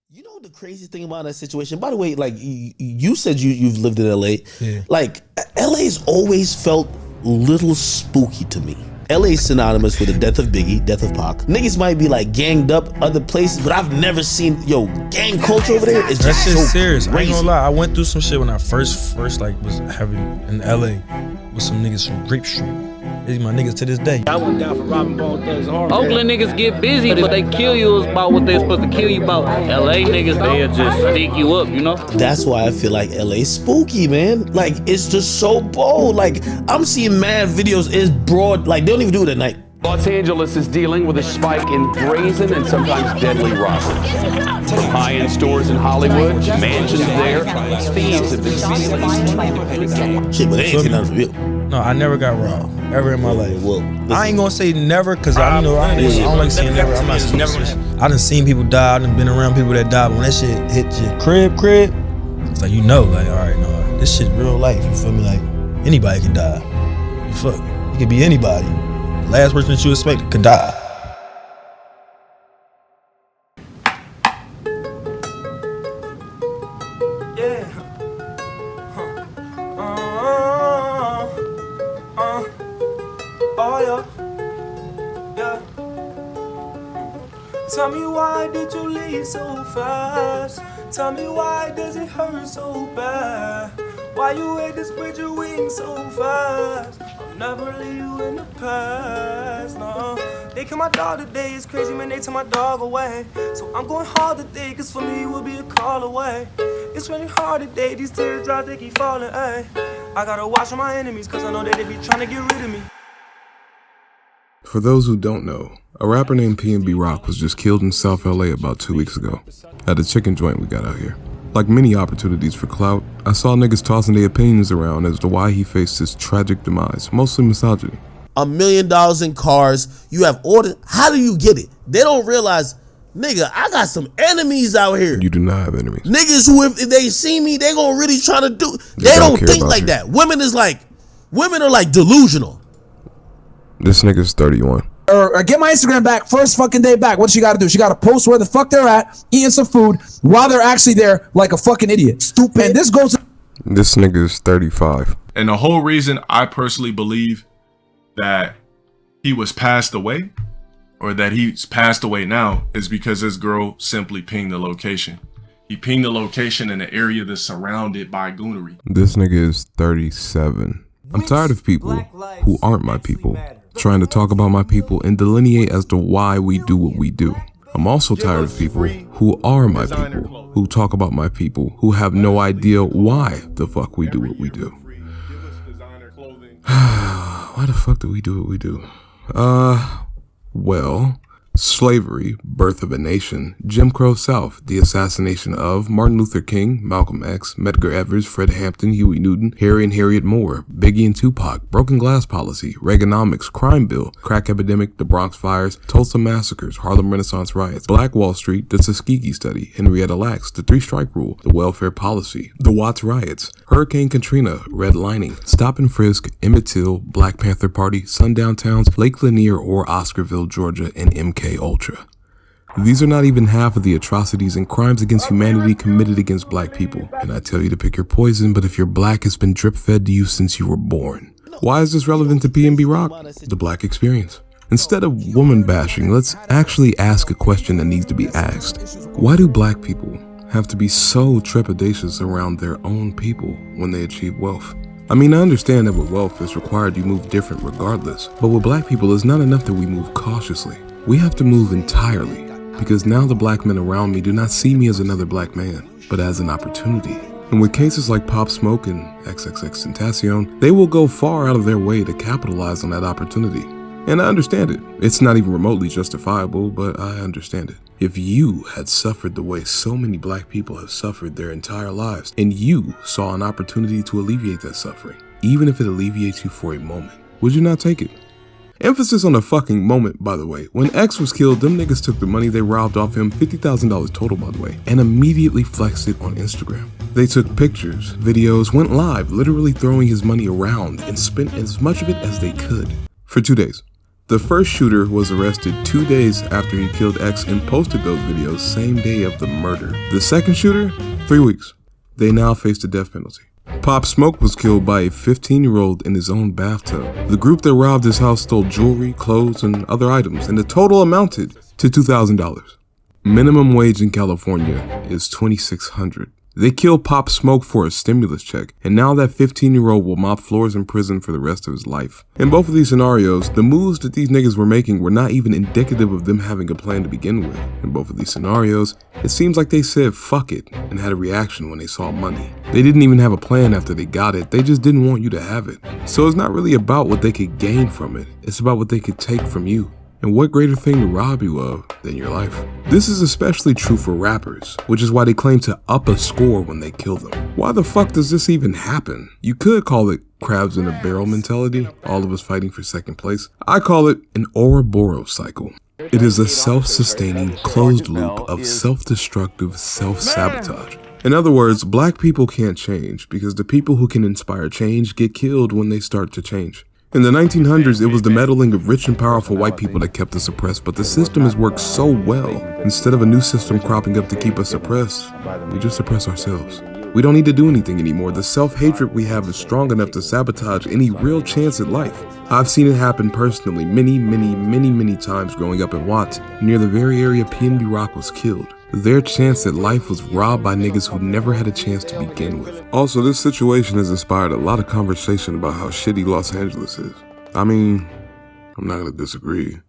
You know the crazy thing about that situation? By the way, like you said you've lived in LA. Yeah. Like LA's always felt little spooky to me. LA's synonymous with the death of Biggie, death of Pac. Niggas might be like ganged up other places, but I've never seen, gang culture over there is just so serious. crazy. I ain't gonna lie, I went through some shit when I first like was having in LA with some niggas from Grape Street. These my niggas to this day. I went down for robbing Bone Thugs hard. Oakland niggas get busy, but they kill you is about what they're supposed to kill you about. LA niggas, they'll just stick you up, you know? That's why I feel like LA's spooky, man. Like, it's just so bold. Like, I'm seeing mad videos, it's broad, like, they don't even do it at night. Los Angeles is dealing with a spike in brazen and sometimes deadly robberies. From high-end stores in Hollywood, mansions there, thieves have been stealing. Shit, but they ain't taking nothing from you. No, I never got robbed ever in my life. Well, I ain't gonna say never, cause I don't like saying never. I'm not saying never. I done seen people die. I done been around people that died. But when that shit hit your crib, it's like like all right, no, this shit real life. You feel me? Like anybody can die. It could be anybody. The last person that you expect could die. Tell me why did you leave so fast? Tell me why does it hurt so bad? Why you hate this bridge you wing so fast? I'll never leave you in the past, no. They kill my dog today, it's crazy man, they took my dog away. So I'm going hard today, cause for me it will be a call away. It's really hard today, these teardrops they keep falling, ayy. I gotta watch for my enemies, cause I know that they be trying to get rid of me. For those who don't know, a rapper named PNB Rock was just killed in South LA about 2 weeks ago at a chicken joint we got out here. Like many opportunities for clout, I saw niggas tossing their opinions around as to why he faced this tragic demise, mostly misogyny. $1 million in cars, you have ordered, how do you get it? They don't realize, nigga, I got some enemies out here. You do not have enemies. Niggas who, if they see me, they gonna really try to do, they don't think like you. That. Women are like delusional. This nigga's 31. Or get my Instagram back first fucking day back. What she gotta do? She gotta post where the fuck they're at, eating some food, while they're actually there like a fucking idiot. Stupid. And this goes to this nigga's 35. And the whole reason I personally believe that he was passed away, or that he's passed away now, is because this girl simply pinged the location. He pinged the location in the area that's surrounded by goonery. This nigga is 37. I'm tired of people who aren't my people trying to talk about my people and delineate as to why we do what we do. I'm also tired of people who are my people, who talk about my people, who have no idea why the fuck we do what we do. Why the fuck do we do what we do? Well, slavery, birth of a nation, Jim Crow South, the assassination of Martin Luther King, Malcolm X, Medgar Evers, Fred Hampton, Huey Newton, Harry and Harriet Moore, Biggie and Tupac, broken glass policy, Reaganomics, crime bill, crack epidemic, the Bronx fires, Tulsa massacres, Harlem Renaissance riots, Black Wall Street, the Tuskegee study, Henrietta Lacks, the three-strike rule, the welfare policy, the Watts riots, Hurricane Katrina, redlining, stop and frisk, Emmett Till, Black Panther Party, sundown towns, Lake Lanier or Oscarville, Georgia, and MK Ultra. These are not even half of the atrocities and crimes against humanity committed against black people. And I tell you to pick your poison, but if you're black, it's been drip fed to you since you were born. Why is this relevant to PNB Rock? The black experience. Instead of woman bashing, let's actually ask a question that needs to be asked. Why do black people have to be so trepidatious around their own people when they achieve wealth? I mean, I understand that with wealth it's required you move different regardless, but with black people it's not enough that we move cautiously. We have to move entirely, because now the black men around me do not see me as another black man, but as an opportunity. And with cases like Pop Smoke and XXXTentacion, they will go far out of their way to capitalize on that opportunity. And I understand it. It's not even remotely justifiable, but I understand it. If you had suffered the way so many black people have suffered their entire lives, and you saw an opportunity to alleviate that suffering, even if it alleviates you for a moment, would you not take it? Emphasis on the fucking moment, by the way. When X was killed, them niggas took the money they robbed off him, $50,000 total by the way, and immediately flexed it on Instagram. They took pictures, videos, went live, literally throwing his money around and spent as much of it as they could. For 2 days. The first shooter was arrested 2 days after he killed X and posted those videos same day of the murder. The second shooter, 3 weeks. They now face the death penalty. Pop Smoke was killed by a 15-year-old in his own bathtub. The group that robbed his house stole jewelry, clothes, and other items, and the total amounted to $2,000. Minimum wage in California is $2,600. They killed Pop Smoke for a stimulus check, and now that 15-year-old will mop floors in prison for the rest of his life. In both of these scenarios, the moves that these niggas were making were not even indicative of them having a plan to begin with. In both of these scenarios, it seems like they said fuck it and had a reaction when they saw money. They didn't even have a plan after they got it, they just didn't want you to have it. So it's not really about what they could gain from it, it's about what they could take from you. And what greater thing to rob you of than your life? This is especially true for rappers, which is why they claim to up a score when they kill them. Why the fuck does this even happen? You could call it crabs in a barrel mentality, all of us fighting for second place. I call it an Ouroboros cycle. It is a self-sustaining closed loop of self-destructive self-sabotage. In other words, black people can't change because the people who can inspire change get killed when they start to change. In the 1900s, it was the meddling of rich and powerful white people that kept us oppressed, but the system has worked so well. Instead of a new system cropping up to keep us oppressed, we just oppress ourselves. We don't need to do anything anymore. The self-hatred we have is strong enough to sabotage any real chance at life. I've seen it happen personally many times growing up in Watts, near the very area PNB Rock was killed. Their chance at life was robbed by niggas who never had a chance to begin with. Also, this situation has inspired a lot of conversation about how shitty Los Angeles is. I mean, I'm not gonna disagree,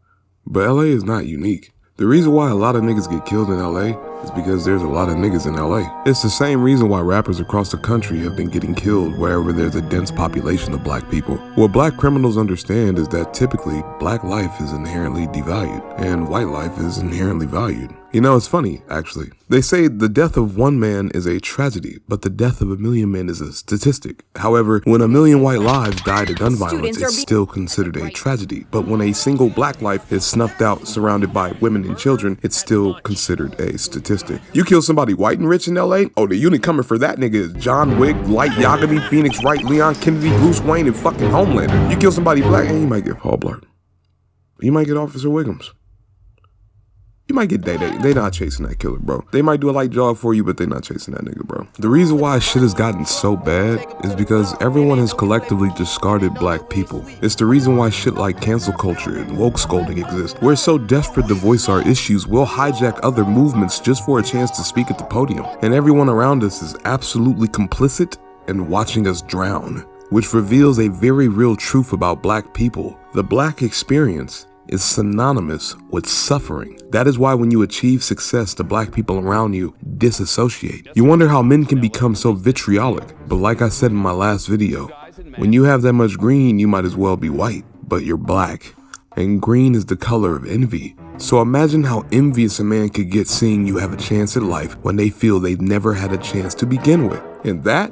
but LA is not unique. The reason why a lot of niggas get killed in LA is because there's a lot of niggas in LA. It's the same reason why rappers across the country have been getting killed wherever there's a dense population of black people. What black criminals understand is that typically black life is inherently devalued and white life is inherently valued. You know, it's funny, actually. They say the death of one man is a tragedy, but the death of 1 million men is a statistic. However, when 1 million white lives died of gun violence, it's still considered a tragedy. But when a single black life is snuffed out surrounded by women and children, it's still considered a statistic. You kill somebody white and rich in LA? Oh, the unit coming for that nigga is John Wick, Light Yagami, Phoenix Wright, Leon Kennedy, Bruce Wayne, and fucking Homelander. You kill somebody black and you might get Paul Blart. You might get Officer Wiggums. You might get Day. They not chasing that killer, bro. They might do a light jog for you, but they not chasing that nigga, bro. The reason why shit has gotten so bad is because everyone has collectively discarded black people. It's the reason why shit like cancel culture and woke scolding exist. We're so desperate to voice our issues, we'll hijack other movements just for a chance to speak at the podium. And everyone around us is absolutely complicit and watching us drown, which reveals a very real truth about black people. The black experience is synonymous with suffering. That is why when you achieve success, the black people around you disassociate. You wonder how men can become so vitriolic, but like I said in my last video, when you have that much green, you might as well be white, but you're black, and green is the color of envy. So imagine how envious a man could get seeing you have a chance at life when they feel they've never had a chance to begin with. And that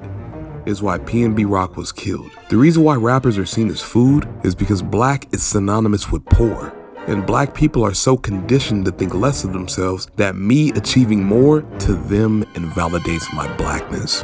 is why PNB Rock was killed. The reason why rappers are seen as food is because black is synonymous with poor. And black people are so conditioned to think less of themselves that me achieving more to them invalidates my blackness.